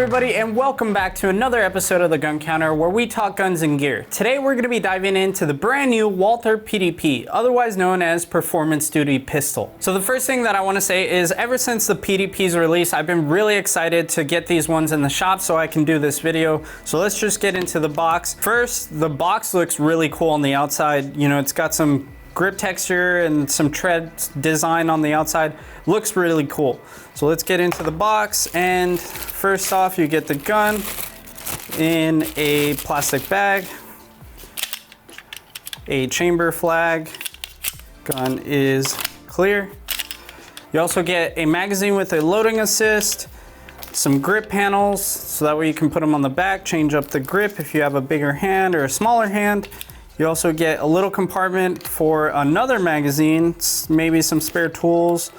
everybody, and welcome back to another episode of the Gun Counter where we talk guns and gear. Today we're going to be diving into the brand new Walther PDP, otherwise known as Performance Duty Pistol. So the first thing that I want to say is ever since the PDP's release, I've been really excited to get these ones in the shop so I can do this video. So let's just get into the box. First, the box looks really cool on the outside. You know, it's got some grip texture and some tread design on the outside. Looks really cool. So let's get into the box, and first off you get the gun in a plastic bag, a chamber flag, gun is clear. You also get a magazine with a loading assist, some grip panels so that way you can put them on the back, change up the grip if you have a bigger hand or a smaller hand. You also get a little compartment for another magazine, maybe some spare tools,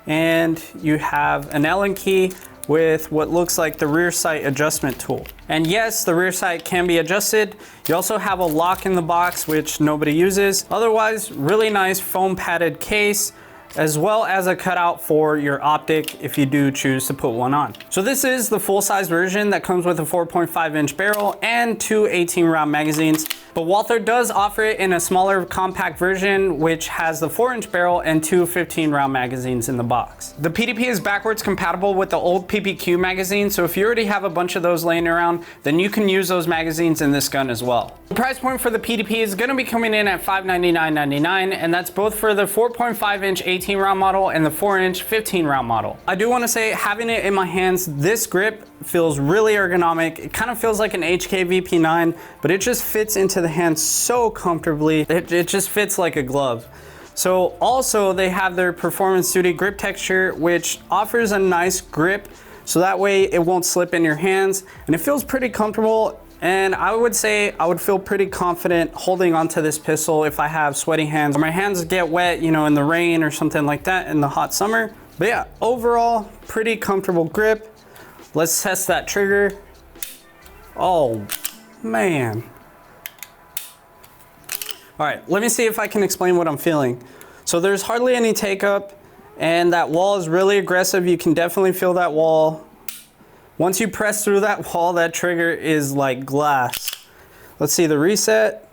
and you have an Allen key with what looks like the rear sight adjustment tool. And yes, the rear sight can be adjusted. You also have a lock in the box, which nobody uses. Otherwise, really nice foam padded case, as well as a cutout for your optic if you do choose to put one on. So this is the full-size version that comes with a 4.5-inch barrel and two 18-round magazines. But Walther does offer it in a smaller compact version, which has the 4-inch barrel and two 15-round magazines in the box. The PDP is backwards compatible with the old PPQ magazine, so if you already have a bunch of those laying around, then you can use those magazines in this gun as well. The price point for the PDP is going to be coming in at $599.99, and that's both for the 4.5-inch 18-round model and the 4-inch 15-round model. I do want to say, having it in my hands, this grip feels really ergonomic. It kind of feels like an HK VP9, but it just fits into the hand so comfortably. It just fits like a glove. So also they have their Performance Duty grip texture, which offers a nice grip so that way it won't slip in your hands, and it feels pretty comfortable. And I would say I would feel pretty confident holding onto this pistol if I have sweaty hands or my hands get wet, you know, in the rain or something like that in the hot summer. But yeah, overall pretty comfortable grip. Let's test that trigger. Oh man. All right, let me see if I can explain what I'm feeling. So there's hardly any take up, and that wall is really aggressive. You can definitely feel that wall. Once you press through that wall, that trigger is like glass. Let's see the reset.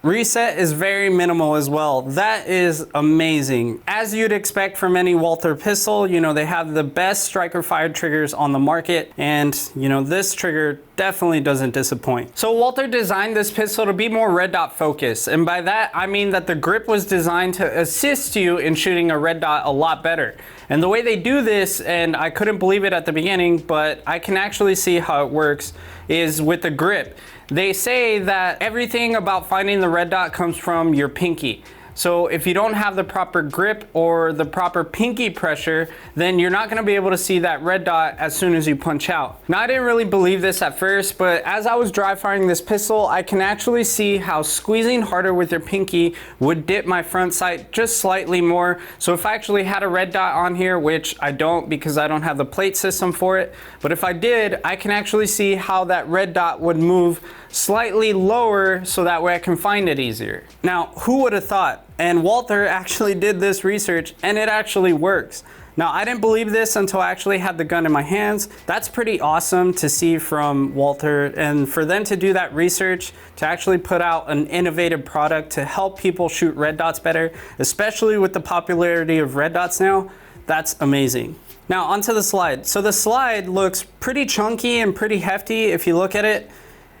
Reset is very minimal as well. That is amazing. As you'd expect from any Walther pistol, you know, they have the best striker fired triggers on the market, and you know, this trigger definitely doesn't disappoint. So Walther designed this pistol to be more red dot focused, and by that I mean that the grip was designed to assist you in shooting a red dot a lot better. And the way they do this, and I couldn't believe it at the beginning, but I can actually see how it works, is with the grip. They say that everything about finding the red dot comes from your pinky. So if you don't have the proper grip or the proper pinky pressure, then you're not gonna be able to see that red dot as soon as you punch out. Now, I didn't really believe this at first, but as I was dry firing this pistol, I can actually see how squeezing harder with your pinky would dip my front sight just slightly more. So if I actually had a red dot on here, which I don't because I don't have the plate system for it, but if I did, I can actually see how that red dot would move slightly lower so that way I can find it easier. Now, who would have thought? And Walther actually did this research, and it actually works. Now, I didn't believe this until I actually had the gun in my hands. That's pretty awesome to see from Walther, and for them to do that research, to actually put out an innovative product to help people shoot red dots better, especially with the popularity of red dots now, that's amazing. Now, onto the slide. So the slide looks pretty chunky and pretty hefty. If you look at it,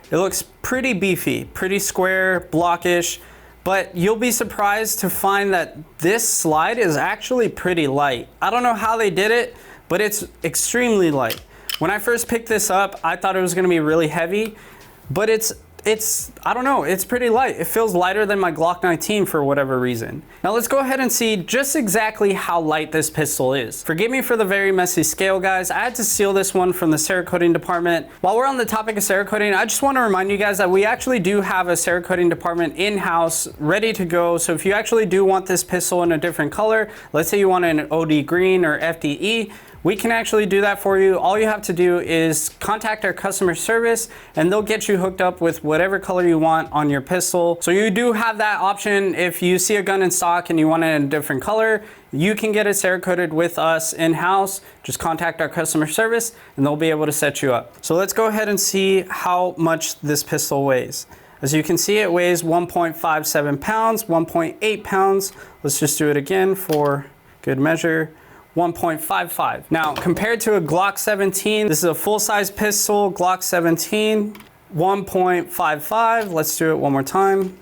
it looks pretty beefy, pretty square, blockish. But you'll be surprised to find that this slide is actually pretty light. I don't know how they did it, but it's extremely light. When I first picked this up, I thought it was gonna be really heavy, but it's I don't know, it's pretty light. It feels lighter than my Glock 19 for whatever reason. Now let's go ahead and see just exactly how light this pistol is. Forgive me for the very messy scale, guys. I had to seal this one from the Cerakoting department. While we're on the topic of Cerakoting, I just want to remind you guys that we actually do have a Cerakoting department in-house ready to go. So if you actually do want this pistol in a different color, let's say you want it in OD green or FDE, we can actually do that for you. All you have to do is contact our customer service and they'll get you hooked up with whatever color you want on your pistol. So you do have that option. If you see a gun in stock and you want it in a different color, you can get it Cerakoted with us in-house. Just contact our customer service and they'll be able to set you up. So let's go ahead and see how much this pistol weighs. As you can see, it weighs 1.57 pounds, 1.8 pounds. Let's just do it again for good measure. 1.55. Now, compared to a Glock 17, this is a full-size pistol, Glock 17, 1.55. Let's do it one more time.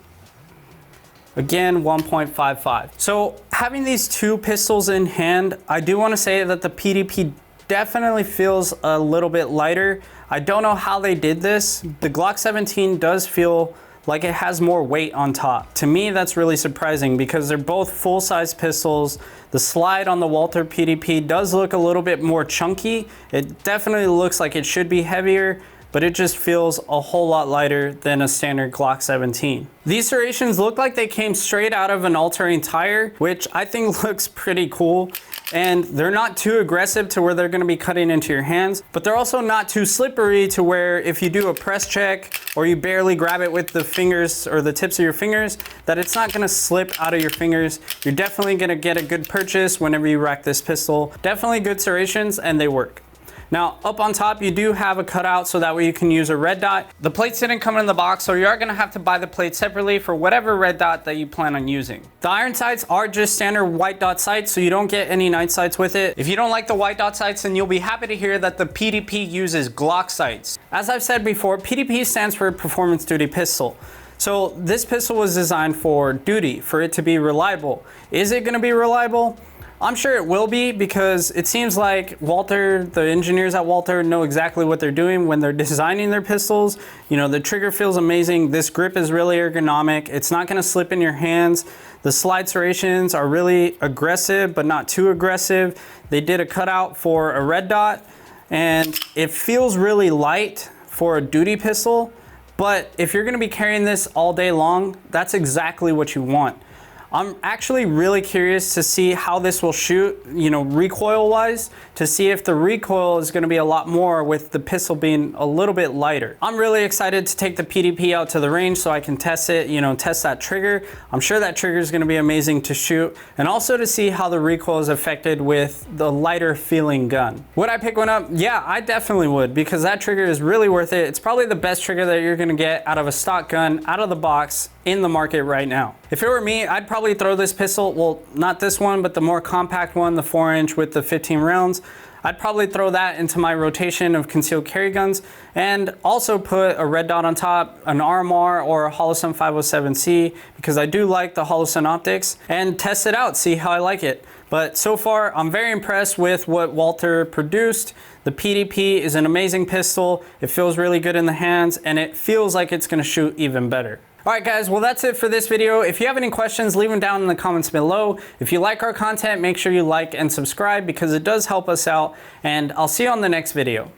Again, 1.55. So having these two pistols in hand, I do want to say that the PDP definitely feels a little bit lighter. I don't know how they did this. The Glock 17 does feel like it has more weight on top. To me, that's really surprising because they're both full-size pistols. The slide on the Walther PDP does look a little bit more chunky. It definitely looks like it should be heavier, but it just feels a whole lot lighter than a standard Glock 17. These serrations look like they came straight out of an all-terrain tire, which I think looks pretty cool. And they're not too aggressive to where they're gonna be cutting into your hands, but they're also not too slippery to where if you do a press check or you barely grab it with the fingers or the tips of your fingers, that it's not gonna slip out of your fingers. You're definitely gonna get a good purchase whenever you rack this pistol. Definitely good serrations and they work. Now, up on top, you do have a cutout so that way you can use a red dot. The plates didn't come in the box, so you are gonna have to buy the plates separately for whatever red dot that you plan on using. The iron sights are just standard white dot sights, so you don't get any night sights with it. If you don't like the white dot sights, then you'll be happy to hear that the PDP uses Glock sights. As I've said before, PDP stands for Performance Duty Pistol. So this pistol was designed for duty, for it to be reliable. Is it gonna be reliable? I'm sure it will be because it seems like Walther, the engineers at Walther know exactly what they're doing when they're designing their pistols. You know, the trigger feels amazing. This grip is really ergonomic. It's not gonna slip in your hands. The slide serrations are really aggressive, but not too aggressive. They did a cutout for a red dot and it feels really light for a duty pistol. But if you're gonna be carrying this all day long, that's exactly what you want. I'm actually really curious to see how this will shoot, you know, recoil wise, to see if the recoil is gonna be a lot more with the pistol being a little bit lighter. I'm really excited to take the PDP out to the range so I can test it, you know, test that trigger. I'm sure that trigger is gonna be amazing to shoot, and also to see how the recoil is affected with the lighter feeling gun. Would I pick one up? Yeah, I definitely would, because that trigger is really worth it. It's probably the best trigger that you're gonna get out of a stock gun, out of the box, in the market right now. If it were me, I'd probably throw this pistol, well, not this one, but the more compact one, the 4-inch with the 15 rounds. I'd probably throw that into my rotation of concealed carry guns and also put a red dot on top, an RMR or a Holosun 507C, because I do like the Holosun optics, and test it out, see how I like it. But so far, I'm very impressed with what Walther produced. The PDP is an amazing pistol. It feels really good in the hands and it feels like it's gonna shoot even better. All right, guys, well, that's it for this video. If you have any questions, leave them down in the comments below. If you like our content, make sure you like and subscribe because it does help us out, and I'll see you on the next video.